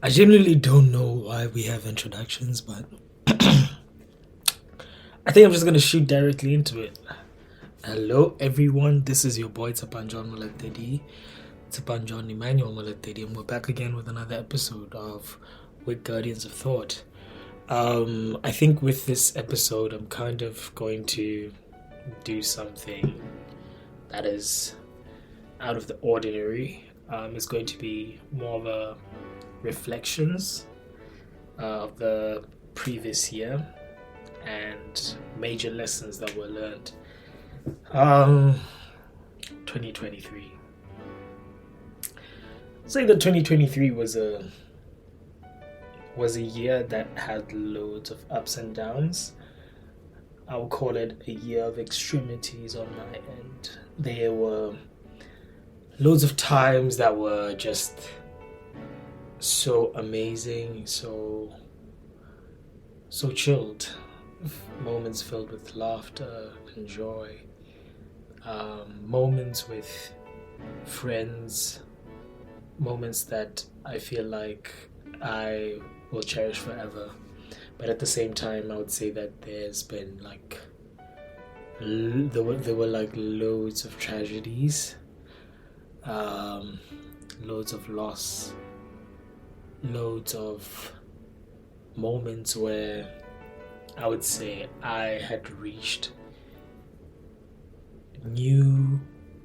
I genuinely don't know why we have introductions, but I think I'm just gonna shoot directly into it. Hello, everyone. This is your boy Tapanjon Malatedi, Tapanjon Emmanuel Malatedi, and we're back again with another episode of With Guardians of Thought. I think with this episode, I'm kind of going to do something that is out of the ordinary. It's going to be more of a reflections of the previous year and major lessons that were learned. Um, 2023. I'd say that 2023 was a year that had loads of ups and downs. I would call it a year of extremities on my end. There were loads of times that were just so amazing, so chilled. Moments filled with laughter and joy. Moments with friends. Moments that I feel like I will cherish forever. But at the same time, I would say that there's been like there were like loads of tragedies, loads of loss, loads of moments where I would say I had reached new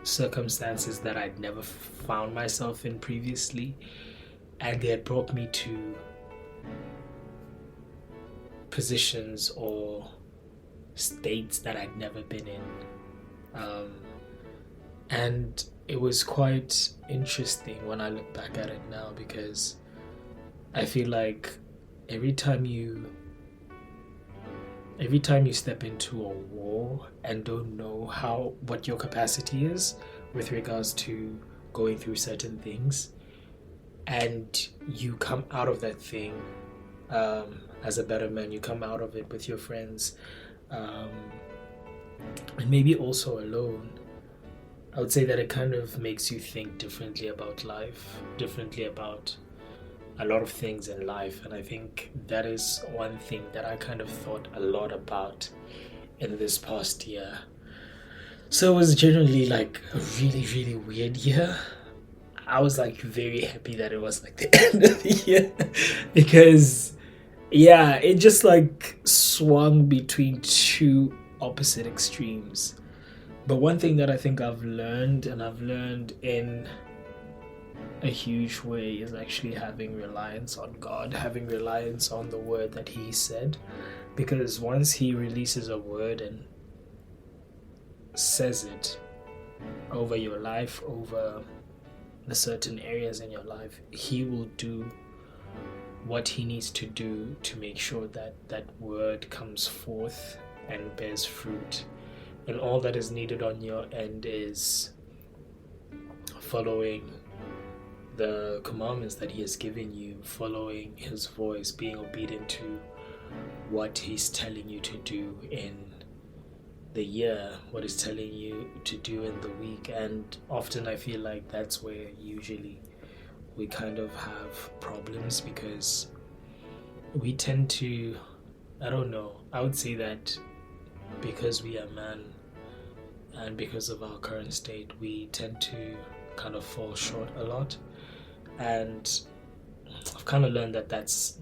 circumstances that I'd never found myself in previously, and they had brought me to positions or states that I'd never been in. And it was quite interesting when I look back at it now, because I feel like every time you step into a war and don't know what your capacity is with regards to going through certain things, and you come out of that thing as a better man, you come out of it with your friends, and maybe also alone. I would say that it kind of makes you think differently about life, differently about a lot of things in life. And I think that is one thing that I kind of thought a lot about in this past year. So it was generally like a really, really weird year. I was like very happy that it was like the end of the year because yeah, it just like swung between two opposite extremes. But one thing that I think I've learned, and I've learned in a huge way, is actually having reliance on God, having reliance on the word that He said. Because once He releases a word and says it over your life, over the certain areas in your life, He will do what He needs to do to make sure that that word comes forth and bears fruit. And all that is needed on your end is following the commandments that He has given you, following His voice, being obedient to what He's telling you to do in the year, what He's telling you to do in the week. And often I feel like that's where usually we kind of have problems, because we tend to, I don't know, I would say that because we are man and because of our current state, we tend to kind of fall short a lot. And I've kind of learned that that's,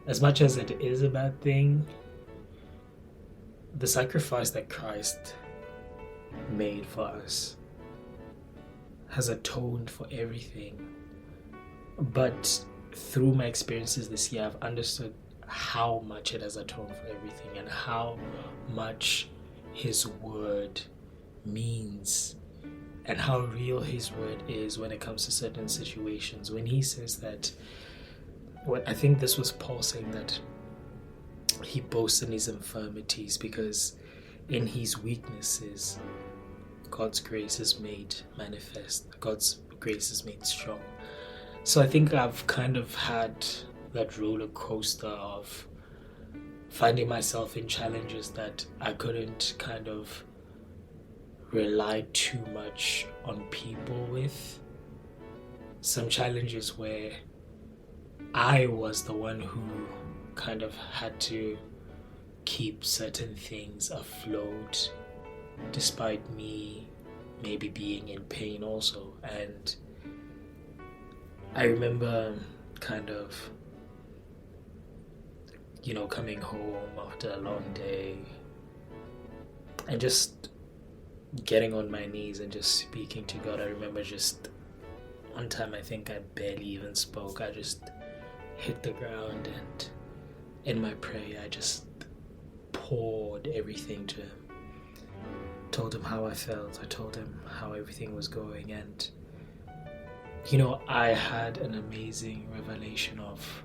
as much as it is a bad thing, the sacrifice that Christ made for us has atoned for everything. But through my experiences this year, I've understood how much it has atoned for everything, and how much His word means, and how real His word is when it comes to certain situations. When He says that, I think this was Paul saying that He boasts in His infirmities, because in His weaknesses God's grace is made manifest, God's grace is made strong. So I think I've kind of had that roller coaster of finding myself in challenges that I couldn't kind of rely too much on people with. Some challenges where I was the one who kind of had to keep certain things afloat despite me maybe being in pain also. And I remember kind of, coming home after a long day and just getting on my knees and just speaking to God. I remember just one time I think I barely even spoke. I just hit the ground, and in my prayer I just poured everything to him. Told him how I felt. I told him how everything was going, and I had an amazing revelation of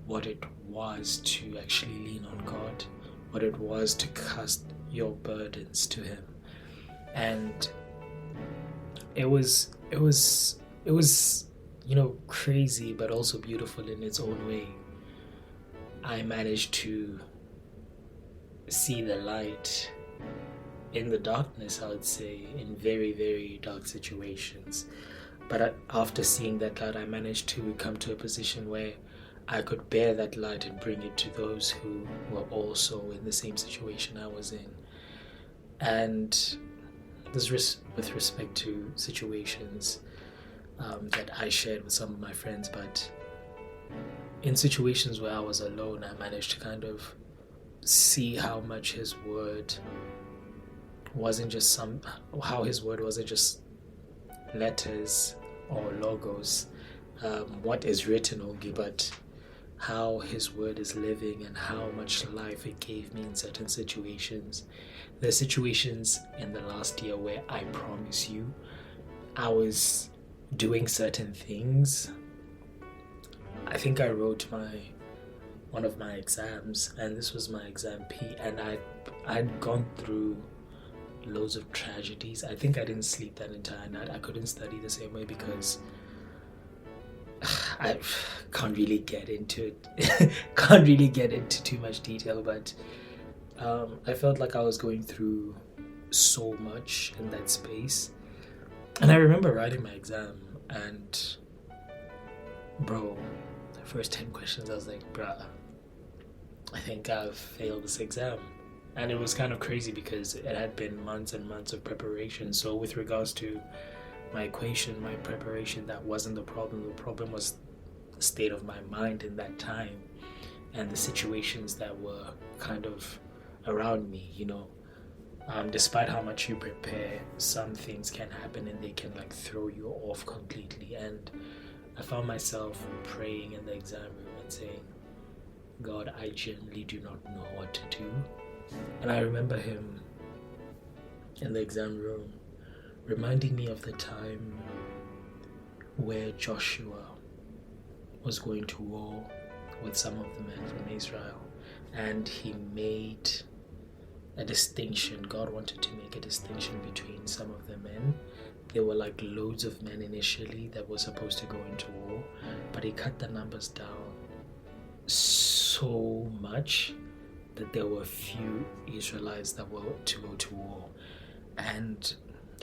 what it was to actually lean on God, what it was to cast your burdens to him. And it was crazy but also beautiful in its own way. I managed to see the light in the darkness, I would say, in very, very dark situations. But after seeing that light, I managed to come to a position where I could bear that light and bring it to those who were also in the same situation I was in. And this with respect to situations that I shared with some of my friends, but in situations where I was alone, I managed to kind of see how much his word wasn't just letters or logos, what is written only, but how his word is living and how much life it gave me in certain situations. There are situations in the last year where I promise you I was doing certain things. I think I wrote one of my exams, and this was my exam P, and I'd gone through loads of tragedies. I think I didn't sleep that entire night. I couldn't study the same way because I can't really get into it. Can't really get into too much detail, but I felt like I was going through so much in that space. And I remember writing my exam, and bro, the first 10 questions I was like, bruh, I think I've failed this exam. And it was kind of crazy because it had been months and months of preparation. So with regards to my equation, my preparation, that wasn't the problem. The problem was the state of my mind in that time and the situations that were kind of around me, Despite how much you prepare, some things can happen and they can throw you off completely. And I found myself praying in the exam room and saying, God, I genuinely do not know what to do. And I remember him in the exam room reminding me of the time where Joshua was going to war with some of the men from Israel, and he made a distinction. God wanted to make a distinction between some of the men. There were loads of men initially that were supposed to go into war, but he cut the numbers down so much that there were few Israelites that were to go to war. And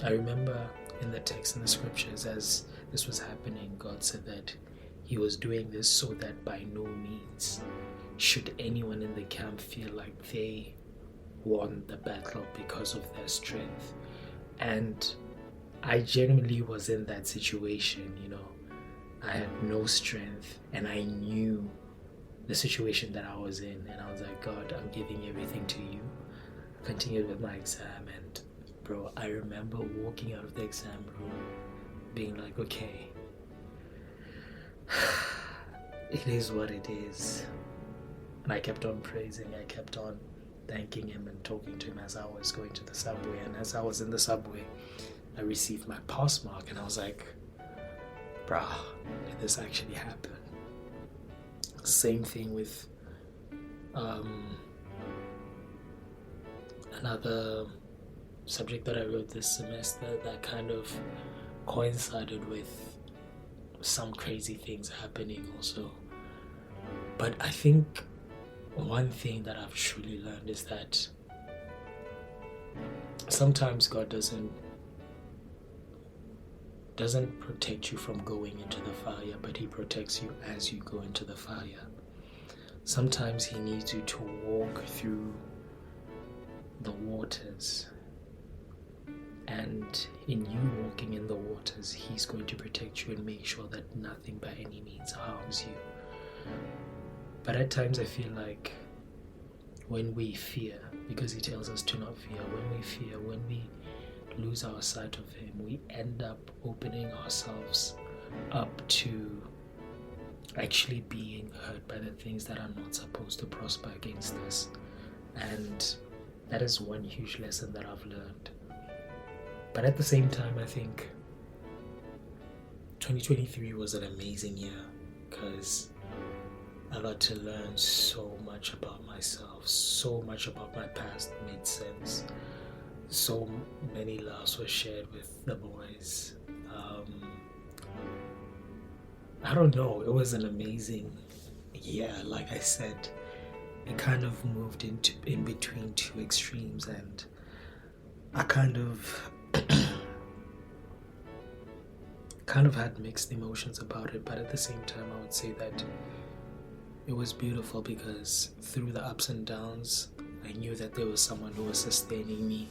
I remember in the text in the scriptures, as this was happening, God said that he was doing this so that by no means should anyone in the camp feel like they won the battle because of their strength. And I genuinely was in that situation, I had no strength, and I knew the situation that I was in, and I was like, God, I'm giving everything to you. I continued with my exam, and bro, I remember walking out of the exam room being like, okay, it is what it is. And I kept on praising, I kept on thanking him and talking to him as I was going to the subway. And as I was in the subway, I received my pass mark, and I was like, bruh, did this actually happen? Same thing with another subject that I wrote this semester that kind of coincided with some crazy things happening also. But I think one thing that I've truly learned is that sometimes God doesn't doesn't protect you from going into the fire, but he protects you as you go into the fire. Sometimes he needs you to walk through the waters, and in you walking in the waters, he's going to protect you and make sure that nothing by any means harms you. But at times I feel like when we fear, because he tells us to not fear, when we lose our sight of him, we end up opening ourselves up to actually being hurt by the things that are not supposed to prosper against us. And that is one huge lesson that I've learned. But at the same time, I think 2023 was an amazing year because I got to learn so much about myself, so much about my past made sense. So many laughs were shared with the boys. I don't know, it was an amazing year. Like I said, it kind of moved in between two extremes, and I kind of had mixed emotions about it. But at the same time, I would say that it was beautiful because through the ups and downs, I knew that there was someone who was sustaining me.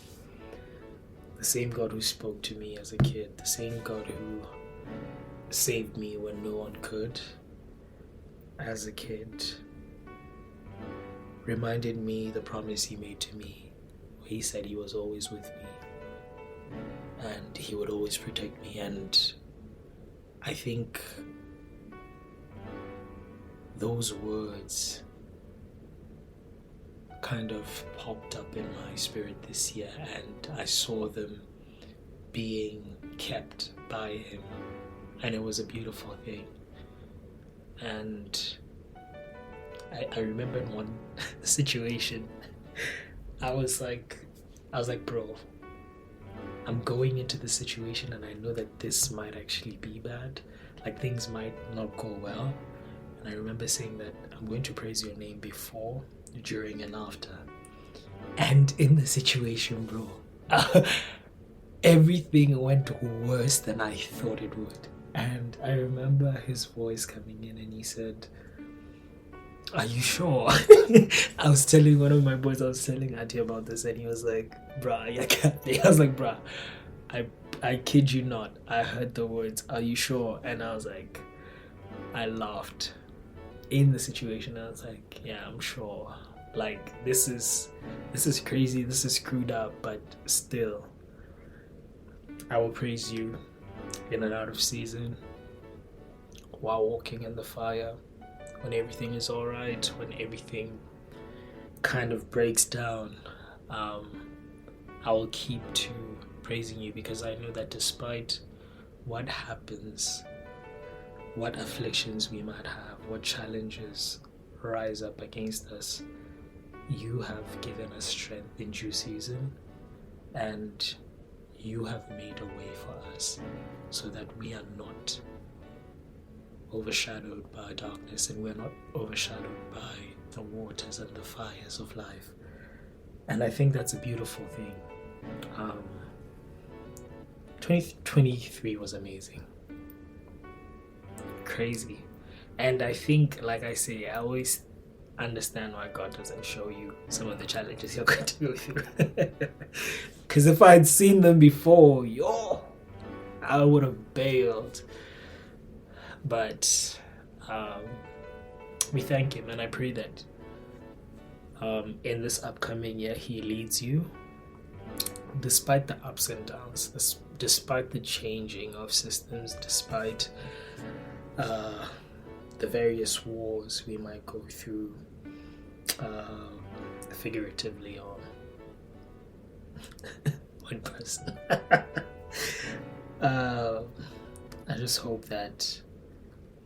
The same God who spoke to me as a kid, the same God who saved me when no one could as a kid, reminded me the promise he made to me. He said he was always with me and he would always protect me. And I think those words kind of popped up in my spirit this year, and I saw them being kept by him, and it was a beautiful thing. And I remember in one situation, I was like, bro, I'm going into the situation and I know that this might actually be bad, like things might not go well. And I remember saying that I'm going to praise your name before, during, and after. And in the situation, bro, everything went worse than I thought it would. And I remember his voice coming in and he said, "Are you sure?" I was telling one of my boys, I was telling Auntie about this, and he was like, "Bruh, you can't be." I was like, "Bruh, I kid you not. I heard the words, 'Are you sure?' And I was like, I laughed in the situation. I was like, yeah, I'm sure. Like, this is crazy. This is screwed up, but still, I will praise you in and out of season, while walking in the fire, when everything is all right, when everything kind of breaks down. I will keep to praising you, because I know that despite what happens, what afflictions we might have, what challenges rise up against us, you have given us strength in due season, and you have made a way for us so that we are not overshadowed by darkness, and we're not overshadowed by the waters and the fires of life. And I think that's a beautiful thing. 2023 was amazing. Crazy. And I think, like I say, I always understand why God doesn't show you some of the challenges you're going to go through. Because if I'd seen them before, I would have bailed. But we thank him, and I pray that in this upcoming year he leads you despite the ups and downs, despite the changing of systems, despite the various wars we might go through, figuratively, or one person. I just hope that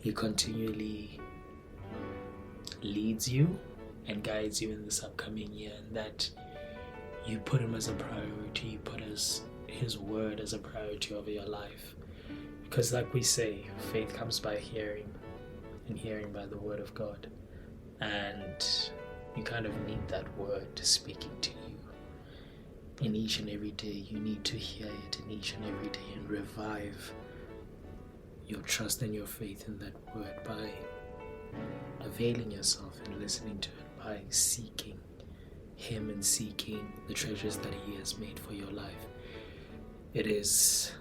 he continually leads you and guides you in this upcoming year, and that you put him as a priority, you put his word as a priority over your life. Because like we say, faith comes by hearing, and hearing by the word of God. And you kind of need that word speaking to you in each and every day. You need to hear it in each and every day and revive your trust and your faith in that word by availing yourself and listening to it, by seeking Him and seeking the treasures that He has made for your life. It is,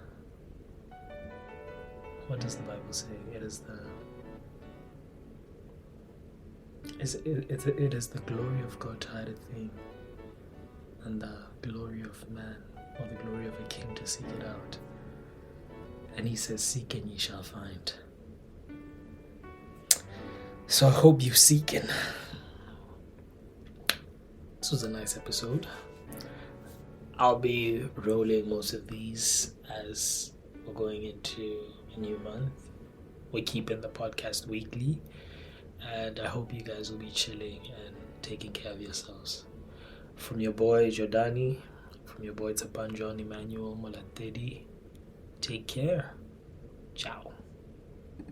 what does the Bible say? It is the glory of God to hide a thing, and the glory of man, or the glory of a king, to seek it out. And He says, seek and ye shall find. So I hope you seek it. This was a nice episode. I'll be rolling most of these as we're going into a new month. We're keeping the podcast weekly, and I hope you guys will be chilling and taking care of yourselves. From your boy Jordani, from your boy Tapanjon Emmanuel Molatedi, take care. Ciao.